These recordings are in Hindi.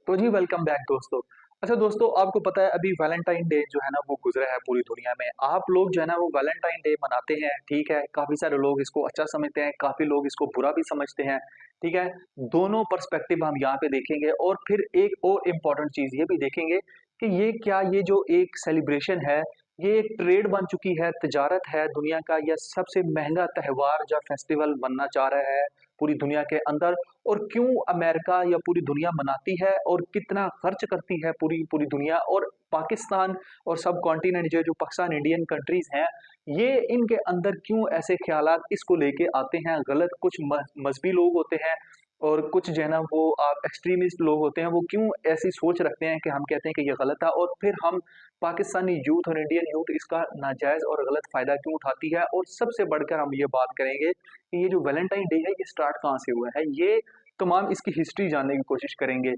तो जी वेलकम बैक दोस्तों। अच्छा दोस्तों, आपको पता है अभी वैलेंटाइन डे जो है ना वो गुजरा है पूरी दुनिया में। आप लोग जो है ना वो वैलेंटाइन डे मनाते हैं, ठीक है। काफी सारे लोग इसको अच्छा समझते हैं, काफी लोग इसको बुरा भी समझते हैं, ठीक है। दोनों पर्सपेक्टिव हम यहाँ पे देखेंगे और फिर एक और इम्पोर्टेंट चीज ये भी देखेंगे कि ये जो एक सेलिब्रेशन है, ये एक ट्रेड बन चुकी है, तजारत है दुनिया का, या सबसे महंगा त्योहार या फेस्टिवल बनना चाह रहा है पूरी दुनिया के अंदर। और क्यों अमेरिका या पूरी दुनिया मनाती है और कितना खर्च करती है पूरी पूरी दुनिया, और पाकिस्तान और सब कॉन्टिनेंट जो जो पाकिस्तान इंडियन कंट्रीज हैं, ये इनके अंदर क्यों ऐसे ख्यालात इसको लेके आते हैं गलत। कुछ मजहबी लोग होते हैं और कुछ जो है ना वो आप एक्सट्रीमिस्ट लोग होते हैं, वो क्यों ऐसी सोच रखते हैं कि हम कहते हैं कि ये गलत है, और फिर हम पाकिस्तानी यूथ और इंडियन यूथ इसका नाजायज और गलत फायदा क्यों उठाती है। और सबसे बढ़कर हम ये बात करेंगे कि ये जो वैलेंटाइन डे है ये स्टार्ट कहाँ से हुआ है, ये तमाम इसकी हिस्ट्री जानने की कोशिश करेंगे।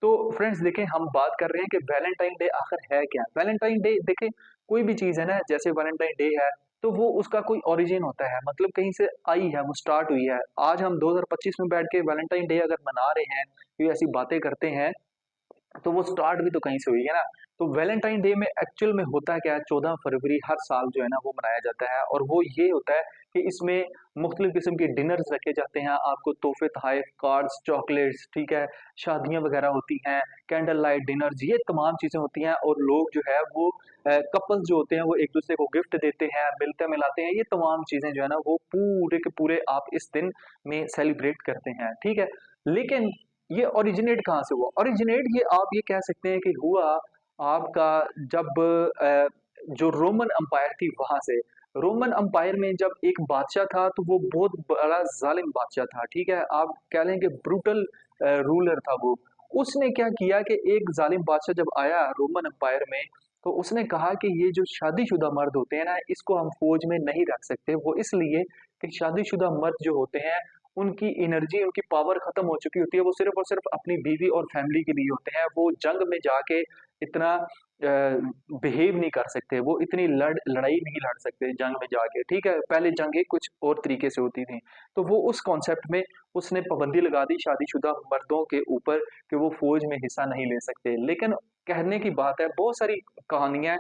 तो फ्रेंड्स देखें, हम बात कर रहे हैं कि वैलेंटाइन डे आखिर है क्या। वैलेंटाइन डे देखें, कोई भी चीज है ना, जैसे वैलेंटाइन डे है तो वो उसका कोई ओरिजिन होता है, मतलब कहीं से आई है, वो स्टार्ट हुई है। आज हम 2025 में बैठ के वैलेंटाइन डे अगर मना रहे हैं, ये ऐसी बातें करते हैं, तो वो स्टार्ट भी तो कहीं से हुई है ना। तो वैलेंटाइन डे में एक्चुअल में होता क्या है, 14 फरवरी हर साल जो है ना वो मनाया जाता है। और वो ये होता है कि इसमें मुख्तलिफ किस्म के डिनर्स रखे जाते हैं, आपको तोहफे तोहफे, कार्ड्स, चॉकलेट्स, ठीक है। शादियां वगैरह होती हैं, कैंडल लाइट डिनर्स, ये तमाम चीजें होती हैं। और लोग जो है वो कपल्स जो होते हैं वो एक दूसरे को गिफ्ट देते हैं, मिलते मिलाते हैं, ये तमाम चीजें जो है ना वो पूरे के पूरे आप इस दिन में सेलिब्रेट करते हैं, ठीक है। लेकिन ये ओरिजिनेट कहाँ से हुआ? ओरिजिनेट ये आप ये कह सकते हैं कि हुआ आपका जब जो रोमन अंपायर थी वहां से। रोमन अंपायर में जब एक बादशाह था तो वो बहुत बड़ा जालिम बादशाह था, ठीक है। आप कह लें कि ब्रूटल रूलर था वो। उसने क्या किया कि एक जालिम बादशाह जब आया रोमन अंपायर में, तो उसने कहा कि ये जो शादीशुदा मर्द होते हैं ना, इसको हम फौज में नहीं रख सकते। वो इसलिए कि शादीशुदा मर्द जो होते हैं उनकी एनर्जी, उनकी पावर खत्म हो चुकी होती है, वो सिर्फ और सिर्फ अपनी बीवी और फैमिली के लिए होते हैं। वो जंग में जाके इतना बिहेव नहीं कर सकते, वो इतनी लड़ाई नहीं लड़ सकते जंग में जाके, ठीक है। पहले जंगें कुछ और तरीके से होती थी। तो वो उस कॉन्सेप्ट में उसने पाबंदी लगा दी शादीशुदा मर्दों के ऊपर कि वो फौज में हिस्सा नहीं ले सकते। लेकिन कहने की बात है, बहुत सारी कहानियां हैं,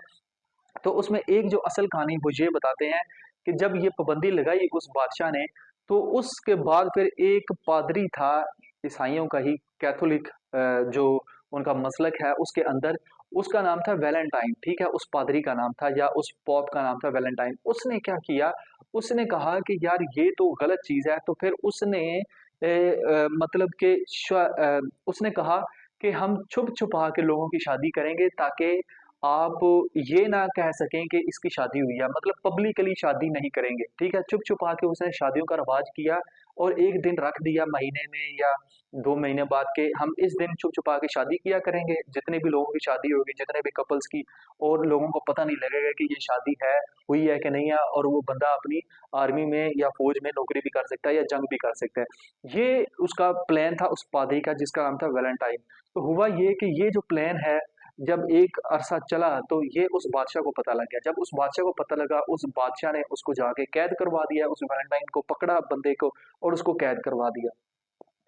तो उसमें एक जो असल कहानी वो ये बताते हैं कि जब ये पाबंदी लगाई उस बादशाह ने, तो उसके बाद फिर एक पादरी था, ईसाइयों का ही, कैथोलिक जो उनका मसलक है उसके अंदर, उसका नाम था वैलेंटाइन, ठीक है। उस पादरी का नाम था या उस पॉप का नाम था वैलेंटाइन। उसने क्या किया, उसने कहा कि यार ये तो गलत चीज है। तो फिर उसने मतलब कि उसने कहा कि हम छुप छुपा के लोगों की शादी करेंगे, ताकि आप ये ना कह सकें कि इसकी शादी हुई है, मतलब पब्लिकली शादी नहीं करेंगे, ठीक है। चुप छुपा के उसने शादियों का रिवाज किया और एक दिन रख दिया महीने में या 2 महीने बाद के, हम इस दिन छुप छुपा के शादी किया करेंगे, जितने भी लोगों की शादी होगी, जितने भी कपल्स की, और लोगों को पता नहीं लगेगा कि ये शादी है, हुई है कि नहीं है। और वो बंदा अपनी आर्मी में या फौज में नौकरी भी कर सकता है या जंग भी कर सकता है। ये उसका प्लान था उस पादरी का, जिसका नाम था वैलेंटाइन। तो हुआ ये कि ये जो प्लान है, जब एक अरसा चला तो ये उस बादशाह को पता लग गया। जब उस बादशाह को पता लगा, उस बादशाह ने उसको जाके कैद करवा दिया, उस वैलेंटाइन को पकड़ा बंदे को और उसको कैद करवा दिया।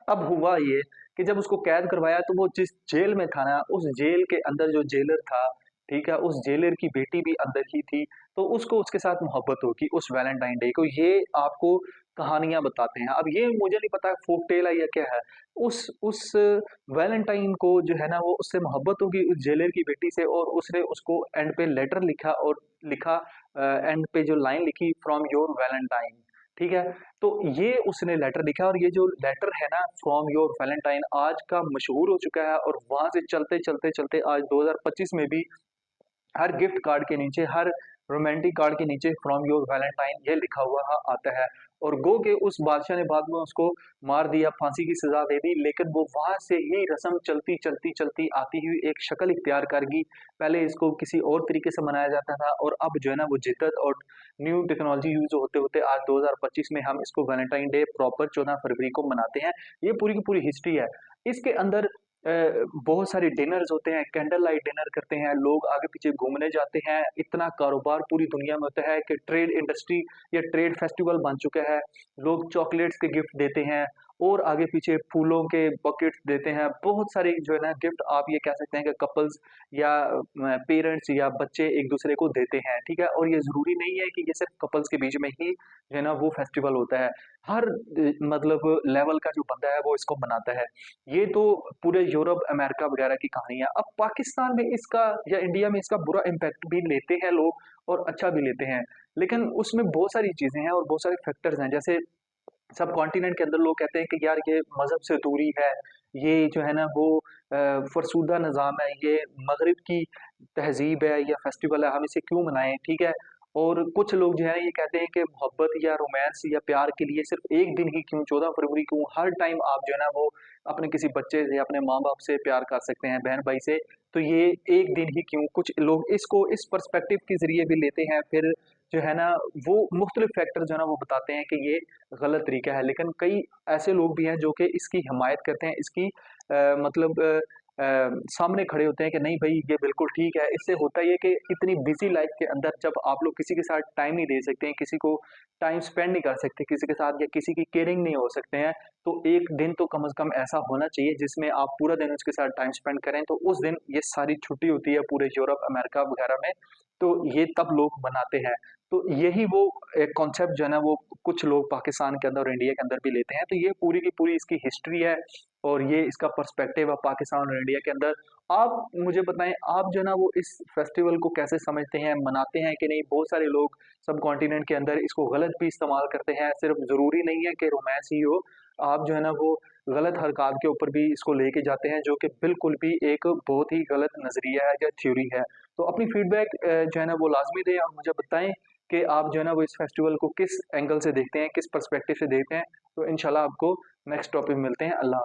अब हुआ ये कि जब उसको कैद करवाया तो वो जिस जेल में था ना, उस जेल के अंदर जो जेलर था, ठीक है, उस जेलर की बेटी भी अंदर ही थी। तो उसको उसके साथ मोहब्बत होगी उस वैलेंटाइन डे को। ये आपको कहानियां बताते हैं। अब ये मुझे नहीं पता फोक टेल है या क्या है। उस वैलेंटाइन को जो है ना वो उससे मोहब्बत होगी उस जेलर की बेटी से, और उसने उसको एंड पे लेटर लिखा और लिखा, एंड पे जो लाइन लिखी, फ्रॉम योर वैलेंटाइन, ठीक है। तो ये उसने लेटर लिखा, और ये जो लेटर है ना, फ्रॉम योर वैलेंटाइन, आज का मशहूर हो चुका है। और वहां से चलते चलते चलते आज 2025 में भी हर गिफ्ट कार्ड के नीचे, हर रोमांटिक कार्ड के नीचे फ्रॉम योर वैलेंटाइन ये लिखा हुआ आता है। और गो के उस बादशाह ने बाद में उसको मार दिया, फांसी की सजा दे दी, लेकिन वो वहां से ही रस्म चलती चलती चलती आती हुई एक शक्ल इख्तियार कर गई। पहले इसको किसी और तरीके से मनाया जाता था, और अब जो है ना वो जिद्दत और न्यू टेक्नोलॉजी यूज होते होते आज 2025 में हम इसको वैलेंटाइन डे प्रॉपर 14 फरवरी को मनाते हैं। ये पूरी की पूरी हिस्ट्री है। इसके अंदर बहुत सारे डिनर्स होते हैं, कैंडल लाइट डिनर करते हैं, लोग आगे पीछे घूमने जाते हैं। इतना कारोबार पूरी दुनिया में होता है कि ट्रेड इंडस्ट्री या ट्रेड फेस्टिवल बन चुका है। लोग चॉकलेट्स के गिफ्ट देते हैं, और आगे पीछे फूलों के बकेट्स देते हैं, बहुत सारे जो है ना गिफ्ट आप ये कह सकते हैं कि कपल्स या पेरेंट्स या बच्चे एक दूसरे को देते हैं, ठीक है? और ये ज़रूरी नहीं है कि ये सिर्फ कपल्स के बीच में ही जो है ना वो फेस्टिवल होता है। हर मतलब लेवल का जो बंदा है वो इसको मनाता है। ये तो पूरे यूरोप, अमेरिका वगैरह की कहानी है। अब पाकिस्तान में इसका या इंडिया में इसका बुरा इम्पैक्ट भी लेते हैं लोग और अच्छा भी लेते हैं। लेकिन उसमें बहुत सारी चीज़ें हैं और बहुत सारे फैक्टर्स हैं। जैसे सब कॉन्टिनेंट के अंदर लोग कहते हैं कि यार ये मज़हब से दूरी है, ये जो है ना वो फ़रसूदा निज़ाम है, ये मग़रिब की तहज़ीब है या फेस्टिवल है, हम इसे क्यों मनाएँ, ठीक है? और कुछ लोग जो है ये कहते हैं कि मोहब्बत या रोमांस या प्यार के लिए सिर्फ़ 1 दिन ही क्यों, 14 फरवरी क्यों, हर टाइम आप जो है ना वो अपने किसी बच्चे से, अपने माँ-बाप से प्यार कर सकते हैं, बहन-भाई से, तो ये 1 दिन ही क्यों? कुछ लोग इसको इस पर्सपेक्टिव के ज़रिए भी लेते हैं, फिर जो है ना वो मुख्तलिफ़ फैक्टर जो है ना वो बताते हैं कि ये गलत तरीका है। लेकिन कई ऐसे लोग भी हैं जो कि इसकी हिमायत करते हैं, इसकी मतलब सामने खड़े होते हैं कि नहीं भई ये बिल्कुल ठीक है। इससे होता ये है कि इतनी बिज़ी लाइफ़ के अंदर जब आप लोग किसी के साथ टाइम नहीं दे सकते हैं, किसी को टाइम स्पेंड नहीं कर सकते किसी के साथ या किसी की केयरिंग नहीं हो सकते हैं, तो एक दिन तो कम से कम ऐसा होना चाहिए जिसमें आप पूरा दिन उसके साथ टाइम स्पेंड करें। तो उस दिन ये सारी छुट्टी होती है पूरे यूरोप, अमेरिका वगैरह में, तो ये तब लोग मनाते हैं। तो यही वो एक कॉन्सेप्ट जो है ना वो कुछ लोग पाकिस्तान के अंदर और इंडिया के अंदर भी लेते हैं। तो ये पूरी की पूरी इसकी हिस्ट्री है और ये इसका पर्सपेक्टिव है पाकिस्तान और इंडिया के अंदर। आप मुझे बताएँ आप जो है ना वो इस फेस्टिवल को कैसे समझते हैं, मनाते हैं कि नहीं? बहुत सारे लोग सब कॉन्टिनेंट के अंदर इसको गलत भी इस्तेमाल करते हैं। सिर्फ़ ज़रूरी नहीं है कि रोमांस ही हो, आप जो है ना वो गलत हरकत के ऊपर भी इसको लेके जाते हैं जो कि बिल्कुल भी एक बहुत ही गलत नज़रिया है या थ्योरी है। तो अपनी फीडबैक जो है ना वो लाज़मी दें और मुझे बताएँ कि आप जो है ना वो इस फेस्टिवल को किस एंगल से देखते हैं, किस पर्सपेक्टिव से देखते हैं। तो इंशाल्लाह आपको नेक्स्ट टॉपिक में मिलते हैं। अल्लाह